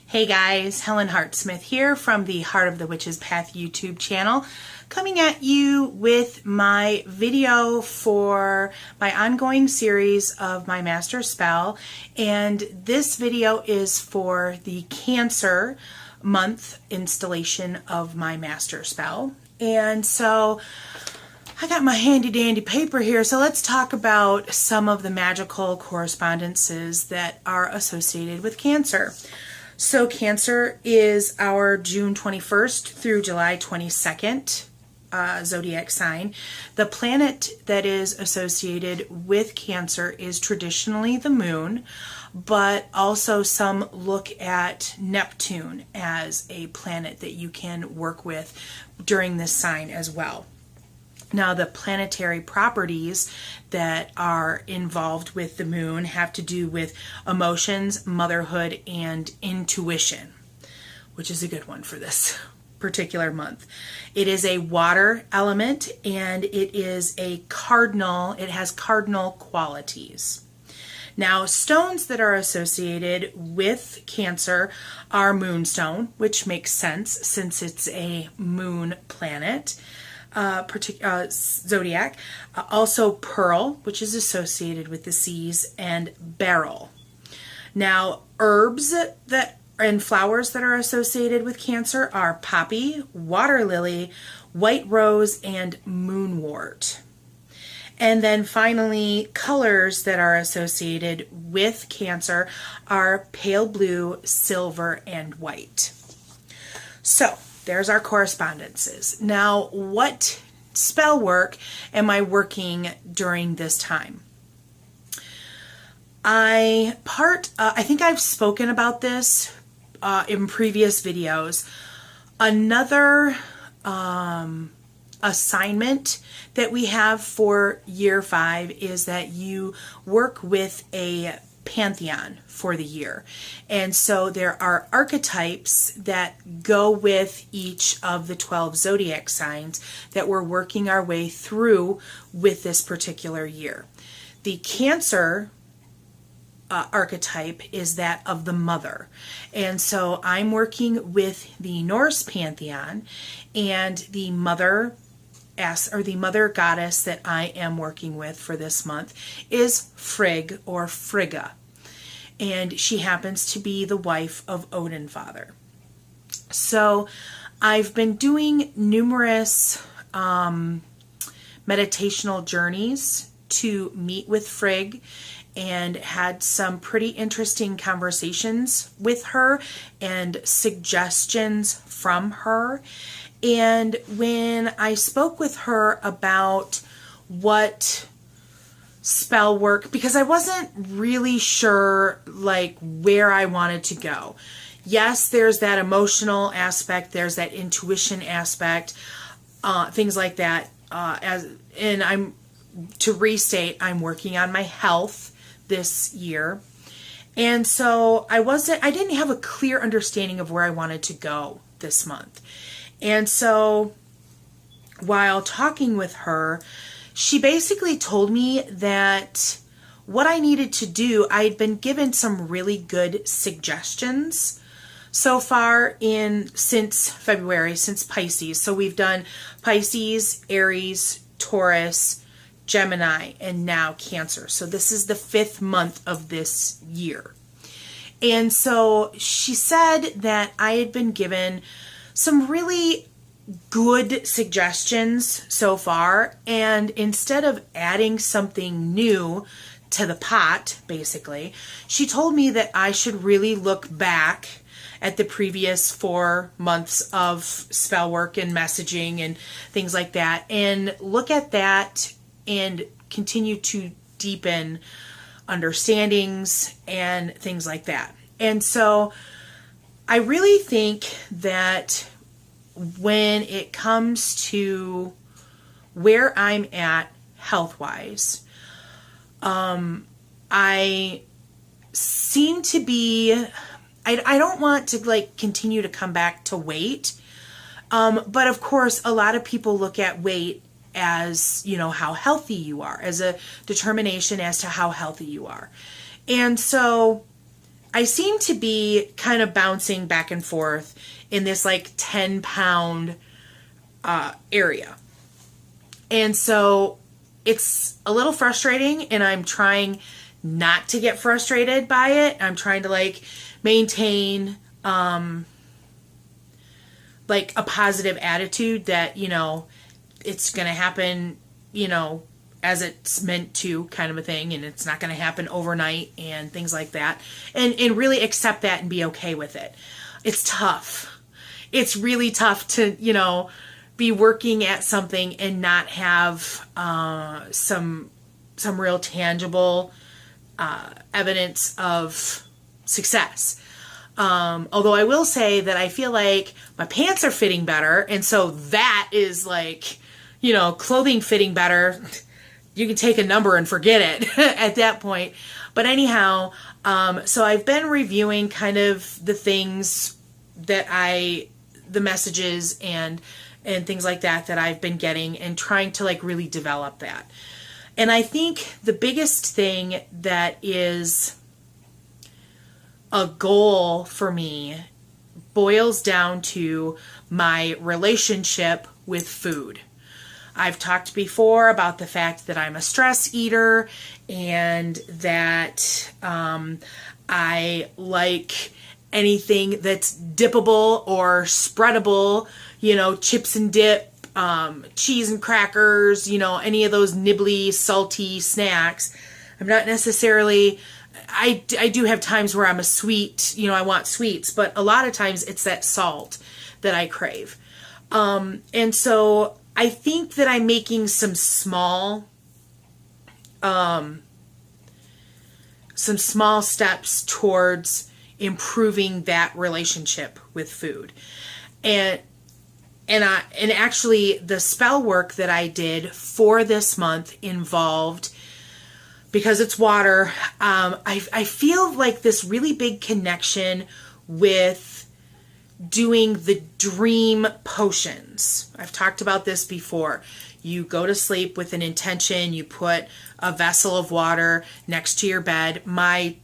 Hey guys, Helen Hartsmith here from the Heart of the Witch's Path YouTube channel, coming at you with my video for my ongoing series of my master spell. And this video is for the Cancer month installation of my master spell. And so I got my handy dandy paper here, so let's talk about some of the magical correspondences that are associated with Cancer. So Cancer is our June 21st through July 22nd zodiac sign. The planet that is associated with Cancer is traditionally the moon, but also some look at Neptune as a planet that you can work with during this sign as well. Now, the planetary properties that are involved with the moon have to do with emotions, motherhood, and intuition, which is a good one for this particular month. It is a water element, and it is a cardinal. It has cardinal qualities. Now, stones that are associated with Cancer are moonstone, which makes sense since it's a moon planet. Zodiac, also pearl, which is associated with the seas, and beryl. Now, herbs and flowers that are associated with Cancer are poppy, water lily, white rose, and moonwort. And then finally, colors that are associated with Cancer are pale blue, silver, and white. So there's our correspondences. Now, what spell work am I working during this time? I think I've spoken about this in previous videos. Another assignment that we have for year 5 is that you work with a pantheon for the year. And so there are archetypes that go with each of the 12 zodiac signs that we're working our way through with this particular year. The Cancer archetype is that of the mother. And so I'm working with the Norse pantheon, and the mother goddess that I am working with for this month is Frigg or Frigga. And she happens to be the wife of Odin Father. So I've been doing numerous meditational journeys to meet with Frigg and had some pretty interesting conversations with her and suggestions from her. And when I spoke with her about what spell work, because I wasn't really sure like where I wanted to go. Yes, there's that emotional aspect, there's that intuition aspect, things like that. To restate, I'm working on my health this year. And so I didn't have a clear understanding of where I wanted to go this month. And so while talking with her, she basically told me that what I needed to do, I had been given some really good suggestions so far since February, since Pisces. So we've done Pisces, Aries, Taurus, Gemini, and now Cancer. So this is the 5th month of this year. And so she said that I had been given some really good suggestions so far, and instead of adding something new to the pot, basically, she told me that I should really look back at the previous 4 months of spell work and messaging and things like that, and look at that and continue to deepen understandings and things like that. And so I really think that when it comes to where I'm at health-wise, I seem to be, I don't want to like continue to come back to weight, but of course a lot of people look at weight as, you know, how healthy you are, as a determination as to how healthy you are. And so I seem to be kind of bouncing back and forth in this like 10-pound area. And so it's a little frustrating, and I'm trying not to get frustrated by it. I'm trying to like maintain like a positive attitude that, you know, it's going to happen, you know, as it's meant to, kind of a thing, and it's not going to happen overnight and things like that. And really accept that and be okay with it. It's tough. It's really tough to, you know, be working at something and not have some real tangible evidence of success. Although I will say that I feel like my pants are fitting better, and so that is like, you know, clothing fitting better. You can take a number and forget it at that point. But anyhow, so I've been reviewing kind of the things that the messages and things like that I've been getting, and trying to like really develop that. And I think the biggest thing that is a goal for me boils down to my relationship with food. I've talked before about the fact that I'm a stress eater, and that I like anything that's dippable or spreadable, you know, chips and dip, cheese and crackers, you know, any of those nibbly, salty snacks. I'm not necessarily, I do have times where I'm a sweet, you know, I want sweets, but a lot of times it's that salt that I crave. And so I think that I'm making some small steps towards improving that relationship with food. And actually the spell work that I did for this month involved, because it's water, I feel like this really big connection with doing the dream potions. I've talked about this before. You go to sleep with an intention. You put a vessel of water next to your bed. My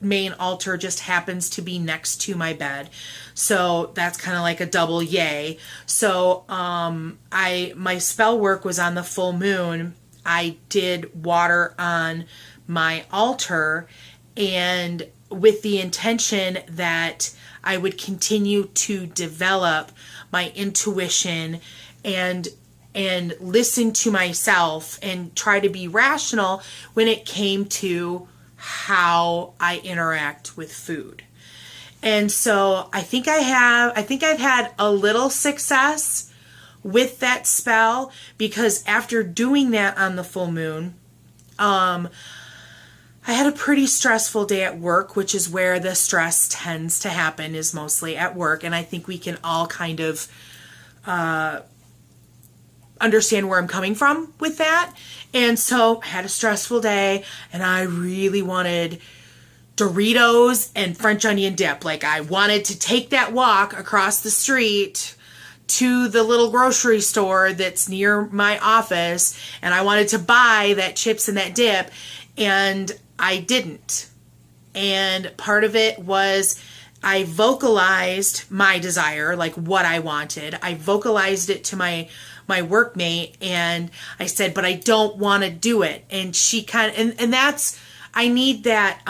main altar just happens to be next to my bed, so that's kind of like a double yay. So my spell work was on the full moon. I did water on my altar, and with the intention that I would continue to develop my intuition and listen to myself and try to be rational when it came to how I interact with food. And so I think I've had a little success with that spell, because after doing that on the full moon, I had a pretty stressful day at work, which is where the stress tends to happen, is mostly at work. And I think we can all kind of understand where I'm coming from with that. And so I had a stressful day, and I really wanted Doritos and French onion dip. Like, I wanted to take that walk across the street to the little grocery store that's near my office, and I wanted to buy that chips and that dip, and I didn't. And part of it was I vocalized my desire, like what I wanted. I vocalized it to my workmate, and I said, but I don't want to do it. And she kind of, and that's, I need that,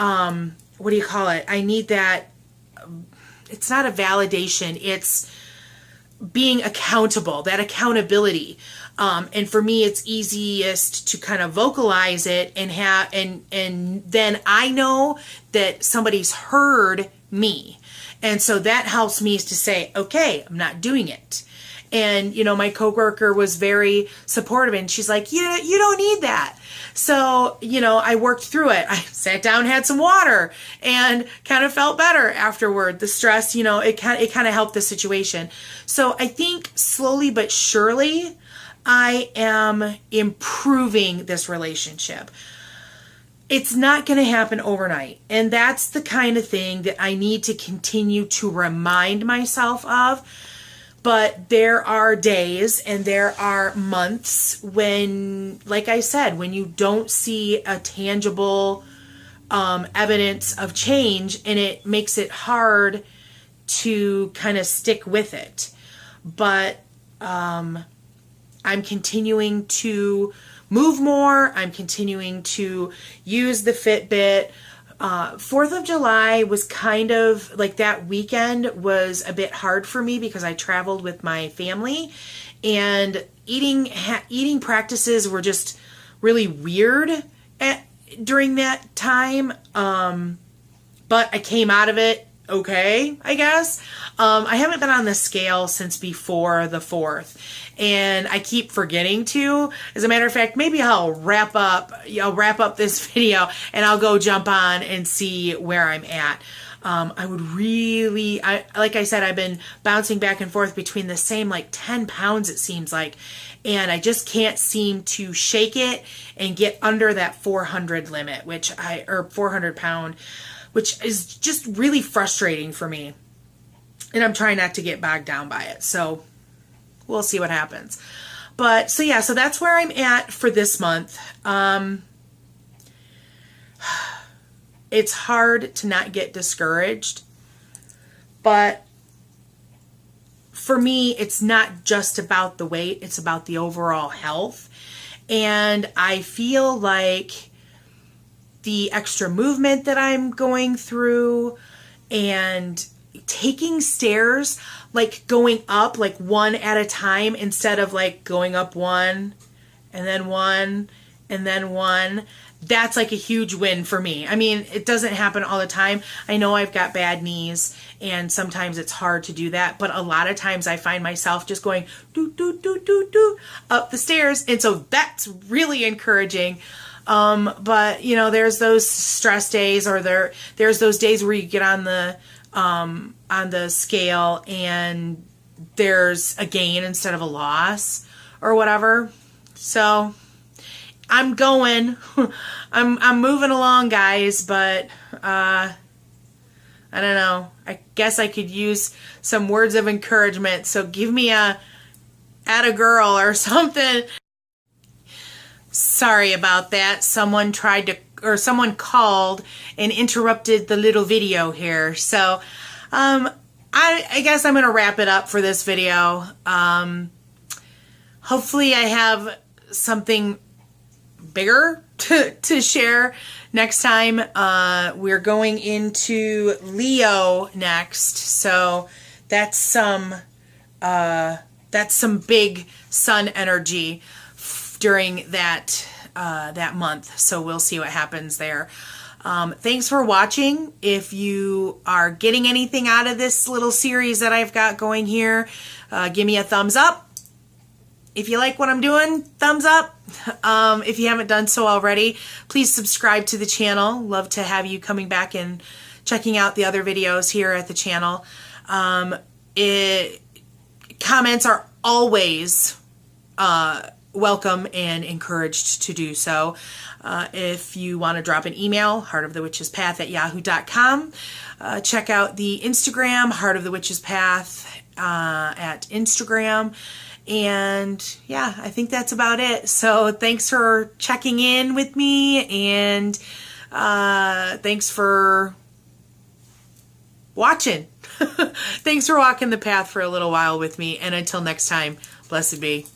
what do you call it? I need that, it's not a validation, it's being accountable, that accountability. And for me, it's easiest to kind of vocalize it and have, and then I know that somebody's heard me. And so that helps me to say, okay, I'm not doing it. And, you know, my coworker was very supportive, and she's like, you don't need that. So, you know, I worked through it. I sat down, had some water, and kind of felt better afterward. The stress, you know, it kind of helped the situation. So I think slowly but surely I am improving this relationship. It's not going to happen overnight. And that's the kind of thing that I need to continue to remind myself of. But there are days and there are months when, like I said, when you don't see a tangible evidence of change, and it makes it hard to kind of stick with it. But I'm continuing to move more. I'm continuing to use the Fitbit. 4th of July was kind of like, that weekend was a bit hard for me because I traveled with my family, and eating practices were just really weird during that time. But I came out of it okay, I guess. I haven't been on the scale since before the 4th, and I keep forgetting to. As a matter of fact, maybe I'll wrap up this video and I'll go jump on and see where I'm at. I would really, like I said, I've been bouncing back and forth between the same like 10 pounds, it seems like, and I just can't seem to shake it and get under that 400 limit, or 400 pound, which is just really frustrating for me. And I'm trying not to get bogged down by it. So we'll see what happens. But so yeah, so that's where I'm at for this month. It's hard to not get discouraged, but for me, it's not just about the weight, it's about the overall health. And I feel like the extra movement that I'm going through and taking stairs, like going up like one at a time instead of like going up one and then one and then one, that's like a huge win for me. I mean, it doesn't happen all the time. I know I've got bad knees and sometimes it's hard to do that, but a lot of times I find myself just going do do do do do up the stairs, and so that's really encouraging. But you know, there's those stress days, or there's those days where you get on the scale and there's a gain instead of a loss or whatever. So I'm going, I'm moving along, guys, but, I don't know. I guess I could use some words of encouragement. So give me a atta girl or something. Sorry about that. Someone called and interrupted the little video here. So, I guess I'm going to wrap it up for this video. Hopefully I have something bigger to share next time. We're going into Leo next, so that's some big sun energy during that month. So we'll see what happens there. Thanks for watching. If you are getting anything out of this little series that I've got going here, give me a thumbs up. If you like what I'm doing, thumbs up. If you haven't done so already, please subscribe to the channel. Love to have you coming back and checking out the other videos here at the channel. Comments are always welcome and encouraged to do so. If you want to drop an email, heartofthewitchespath@yahoo.com. Check out the Instagram, Heart of the Witch's Path at Instagram. And yeah, I think that's about it. So thanks for checking in with me, and thanks for watching. Thanks for walking the path for a little while with me. And until next time, blessed be.